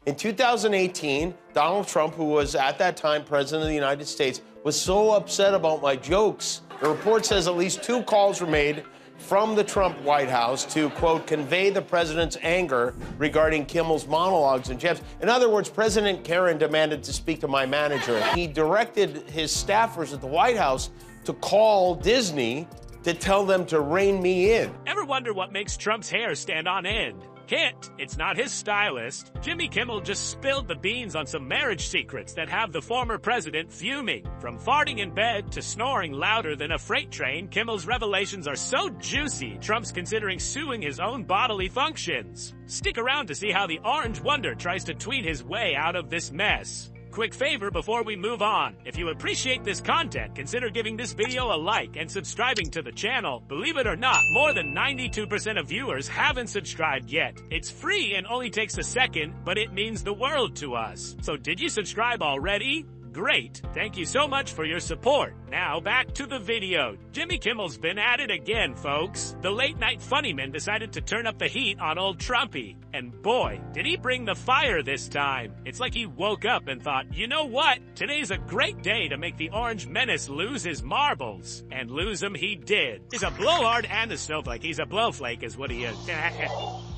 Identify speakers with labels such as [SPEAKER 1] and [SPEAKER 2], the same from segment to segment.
[SPEAKER 1] In 2018, Donald Trump, who was at that time president of the United States, was so upset about my jokes. The report says at least 2 calls were made from the Trump White House to, quote, convey the president's anger regarding Kimmel's monologues and jabs. In other words, President Karen demanded to speak to my manager. He directed his staffers at the White House to call Disney to tell them to rein me in.
[SPEAKER 2] Ever wonder what makes Trump's hair stand on end? Hint, it's not his stylist. Jimmy Kimmel just spilled the beans on some marriage secrets that have the former president fuming. From farting in bed to snoring louder than a freight train, Kimmel's revelations are so juicy, Trump's considering suing his own bodily functions. Stick around to see how the Orange Wonder tries to tweet his way out of this mess. Quick favor before we move on. If you appreciate this content, consider giving this video a like and subscribing to the channel. Believe it or not, more than 92% of viewers haven't subscribed yet. It's free and only takes a second, but it means the world to us. So did you subscribe already? Great. Thank you so much for your support. Now back to the video. Jimmy Kimmel's been at it again, folks. The late-night funnyman decided to turn up the heat on old Trumpy. And boy, did he bring the fire this time. It's like he woke up and thought, you know what? Today's a great day to make the Orange Menace lose his marbles. And lose them he did. He's a blowhard and a snowflake. He's a blowflake is what he is.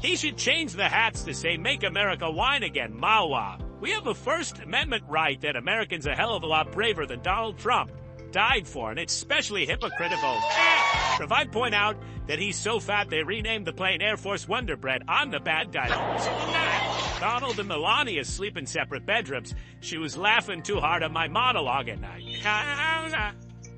[SPEAKER 2] He should change the hats to say, make America whine again, Mawa. We have a First Amendment right that Americans a hell of a lot braver than Donald Trump died for, and it's especially hypocritical. If I point out that he's so fat they renamed the plane Air Force Wonder Bread, I'm the bad guy. Donald and Melania sleep in separate bedrooms. She was laughing too hard at my monologue at night.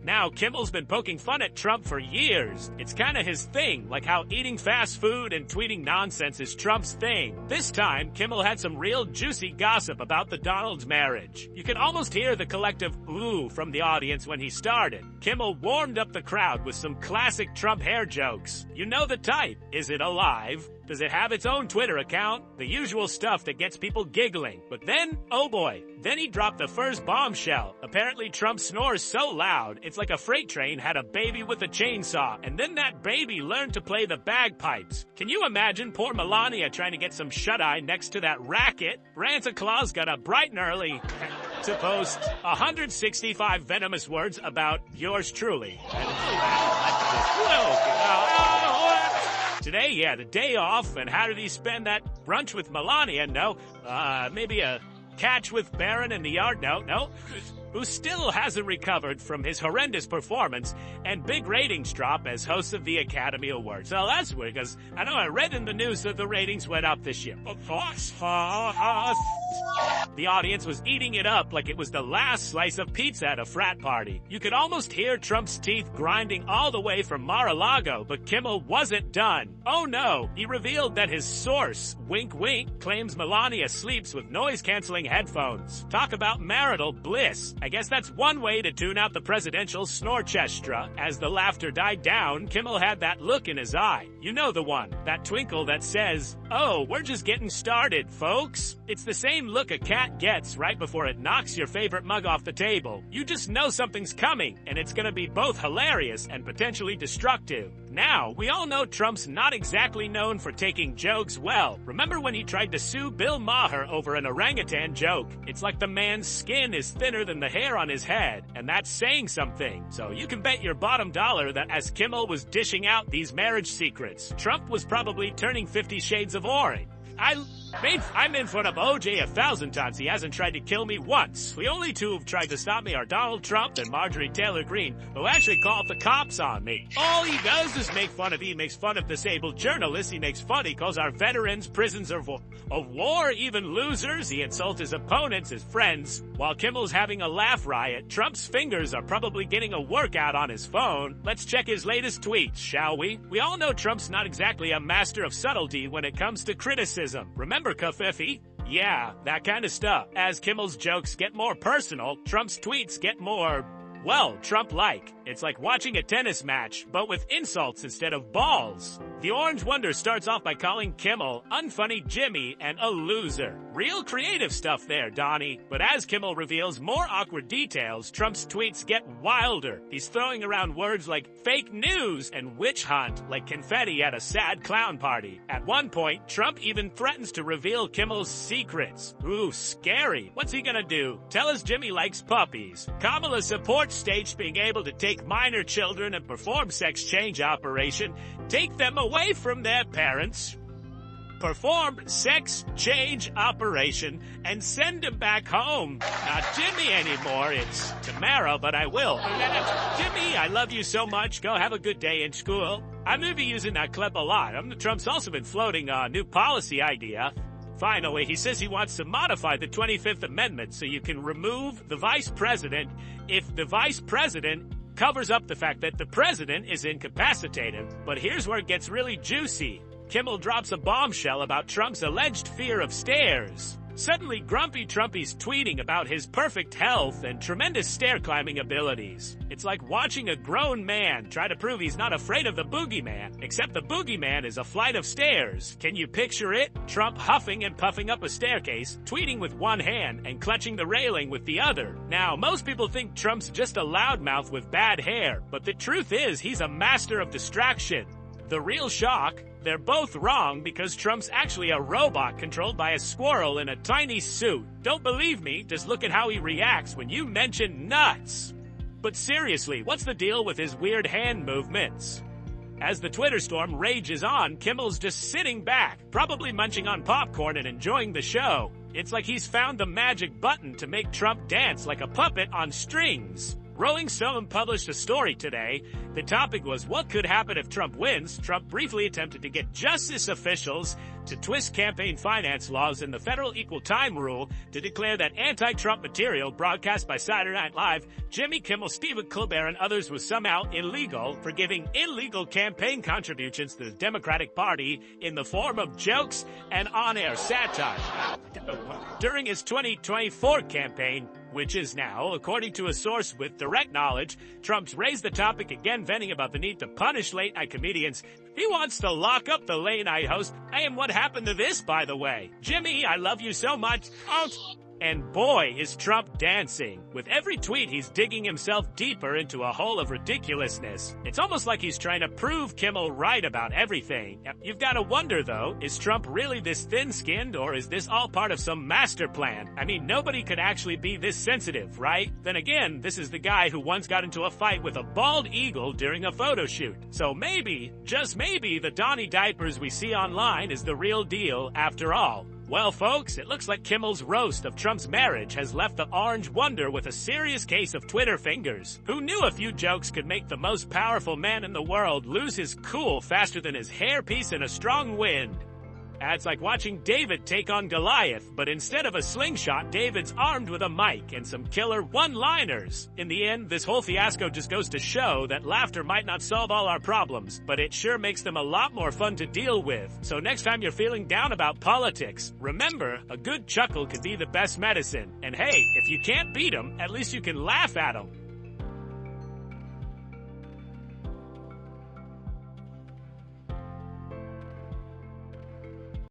[SPEAKER 2] Now, Kimmel's been poking fun at Trump for years. It's kinda his thing, like how eating fast food and tweeting nonsense is Trump's thing. This time, Kimmel had some real juicy gossip about the Donald's marriage. You can almost hear the collective ooh from the audience when he started. Kimmel warmed up the crowd with some classic Trump hair jokes. You know the type. Is it alive? Does it have its own Twitter account? The usual stuff that gets people giggling. But then, oh boy, then he dropped the first bombshell. Apparently Trump snores so loud, it's like a freight train had a baby with a chainsaw, and then that baby learned to play the bagpipes. Can you imagine poor Melania trying to get some shut-eye next to that racket? Santa Claus got up bright and early to post 165 venomous words about yours truly. Today, yeah, the day off, and how did he spend that brunch with Melania? No. Maybe a catch with Barron in the yard? No. Who still hasn't recovered from his horrendous performance and big ratings drop as host of the Academy Awards. Well, that's weird, because I know I read in the news that the ratings went up this year. The audience was eating it up like it was the last slice of pizza at a frat party. You could almost hear Trump's teeth grinding all the way from Mar-a-Lago, but Kimmel wasn't done. Oh no, he revealed that his source, wink wink, claims Melania sleeps with noise-canceling headphones. Talk about marital bliss. I guess that's one way to tune out the presidential snorchestra. As the laughter died down, Kimmel had that look in his eye. You know the one, that twinkle that says, oh, we're just getting started, folks. It's the same look a cat gets right before it knocks your favorite mug off the table. You just know something's coming, and it's gonna be both hilarious and potentially destructive. Now, we all know Trump's not exactly known for taking jokes well. Remember when he tried to sue Bill Maher over an orangutan joke? It's like the man's skin is thinner than the hair on his head, and that's saying something. So you can bet your bottom dollar that as Kimmel was dishing out these marriage secrets, Trump was probably turning 50 Shades of Orange. I'm in front of OJ 1,000 times. He hasn't tried to kill me once. The only two who've tried to stop me are Donald Trump and Marjorie Taylor Greene, who actually called the cops on me. All he does is make fun of. He makes fun of disabled journalists. He makes fun. He calls our veterans prisons of war, even losers. He insults his opponents, his friends. While Kimmel's having a laugh riot, Trump's fingers are probably getting a workout on his phone. Let's check his latest tweets, shall we? We all know Trump's not exactly a master of subtlety when it comes to criticism. Remember Covfefe? Yeah, that kind of stuff. As Kimmel's jokes get more personal, Trump's tweets get more, well, Trump-like. It's like watching a tennis match, but with insults instead of balls. The Orange Wonder starts off by calling Kimmel unfunny Jimmy and a loser. Real creative stuff there, Donnie. But as Kimmel reveals more awkward details, Trump's tweets get wilder. He's throwing around words like fake news and witch hunt like confetti at a sad clown party. At one point, Trump even threatens to reveal Kimmel's secrets. Ooh, scary. What's he gonna do? Tell us Jimmy likes puppies. Kamala supports states being able to take minor children and perform sex change operation, take them away from their parents, perform sex change operation, and send them back home. Not Jimmy anymore, it's Tamara, but I will. Jimmy, I love you so much. Go have a good day in school. I'm gonna be using that clip a lot. Trump's also been floating a new policy idea. Finally, he says he wants to modify the 25th Amendment so you can remove the vice president if the vice president covers up the fact that the president is incapacitated. But here's where it gets really juicy. Kimmel drops a bombshell about Trump's alleged fear of stairs. Suddenly, Grumpy Trumpy's tweeting about his perfect health and tremendous stair-climbing abilities. It's like watching a grown man try to prove he's not afraid of the boogeyman, except the boogeyman is a flight of stairs. Can you picture it? Trump huffing and puffing up a staircase, tweeting with one hand and clutching the railing with the other. Now, most people think Trump's just a loudmouth with bad hair, but the truth is he's a master of distraction. The real shock, they're both wrong because Trump's actually a robot controlled by a squirrel in a tiny suit. Don't believe me? Just look at how he reacts when you mention nuts. But seriously, what's the deal with his weird hand movements? As the Twitter storm rages on, Kimmel's just sitting back, probably munching on popcorn and enjoying the show. It's like he's found the magic button to make Trump dance like a puppet on strings. Rolling Stone published a story today. The topic was what could happen if Trump wins. Trump briefly attempted to get justice officials to twist campaign finance laws and the federal equal time rule to declare that anti-Trump material broadcast by Saturday Night Live, Jimmy Kimmel, Stephen Colbert, and others was somehow illegal for giving illegal campaign contributions to the Democratic Party in the form of jokes and on-air satire. During his 2024 campaign, which is now, according to a source with direct knowledge, Trump's raised the topic again, venting about the need to punish late-night comedians. He wants to lock up the late-night host. And what happened to this, by the way? Jimmy, I love you so much. And boy, is Trump dancing. With every tweet, he's digging himself deeper into a hole of ridiculousness. It's almost like he's trying to prove Kimmel right about everything. You've got to wonder, though, is Trump really this thin-skinned, or is this all part of some master plan? I mean, nobody could actually be this sensitive, right? Then again, this is the guy who once got into a fight with a bald eagle during a photo shoot. So maybe, just maybe, the Donnie diapers we see online is the real deal after all. Well, folks, it looks like Kimmel's roast of Trump's marriage has left the Orange Wonder with a serious case of Twitter fingers. Who knew a few jokes could make the most powerful man in the world lose his cool faster than his hairpiece in a strong wind? It's like watching David take on Goliath, but instead of a slingshot, David's armed with a mic and some killer one-liners. In the end, this whole fiasco just goes to show that laughter might not solve all our problems, but it sure makes them a lot more fun to deal with. So next time you're feeling down about politics, remember, a good chuckle could be the best medicine. And hey, if you can't beat them, at least you can laugh at them.